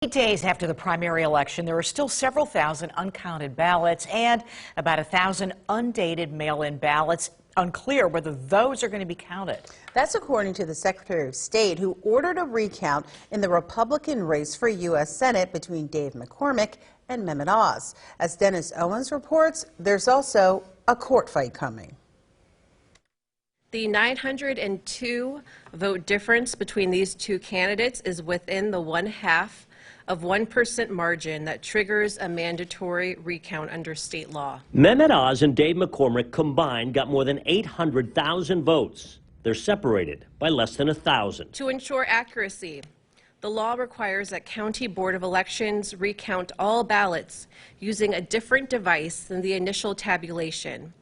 8 days after the primary election, there are still several thousand uncounted ballots and about 1,000 undated mail-in ballots. Unclear whether those are going to be counted. That's according to the Secretary of State, who ordered a recount in the Republican race for U.S. Senate between Dave McCormick and Mehmet Oz. As Dennis Owens reports, there's also a court fight coming. The 902 vote difference between these two candidates is within the 1/2 of 1% margin that triggers a mandatory recount under state law. Mehmet Oz and Dave McCormick combined got more than 800,000 votes. They're separated by less than 1,000. To ensure accuracy, the law requires that County Board of Elections recount all ballots using a different device than the initial tabulation,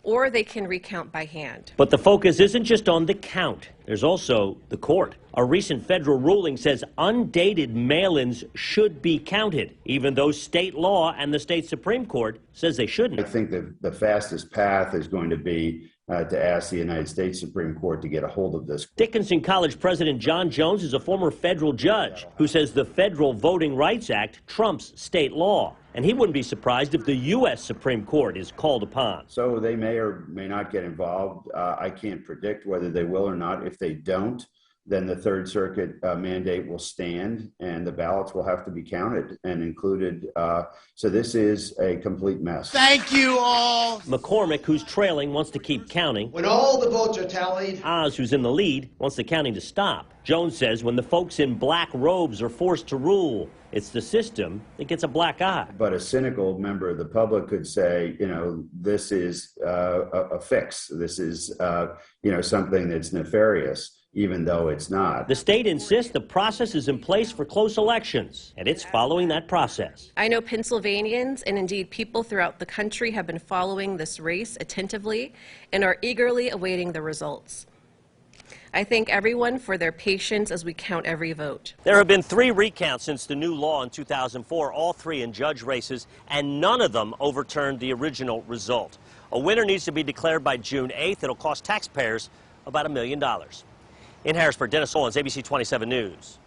or they can recount by hand. But the focus isn't just on the count. There's also the court. A recent federal ruling says undated mail-ins should be counted, even though state law and the state Supreme Court says they shouldn't. I think that the fastest path is going to be to ask the United States Supreme Court to get a hold of this. Dickinson College President John Jones is a former federal judge who says the Federal Voting Rights Act trumps state law. And he wouldn't be surprised if the U.S. Supreme Court is called upon. So they may or may not get involved. I can't predict whether they will or not. If they don't, then the Third Circuit mandate will stand and the ballots will have to be counted and included. So this is a complete mess. Thank you all. McCormick, who's trailing, wants to keep counting. When all the votes are tallied. Oz, who's in the lead, wants the counting to stop. Jones says when the folks in black robes are forced to rule, it's the system that gets a black eye. But a cynical member of the public could say, you know, this is a fix. This is, something that's nefarious, even though it's not. The state insists the process is in place for close elections, and it's following that process. I know Pennsylvanians and indeed people throughout the country have been following this race attentively and are eagerly awaiting the results. I thank everyone for their patience as we count every vote. There have been 3 recounts since the new law in 2004, all 3 in judge races, and none of them overturned the original result. A winner needs to be declared by June 8th. It'll cost taxpayers about $1 million. In Harrisburg, Dennis Owens, ABC 27 News.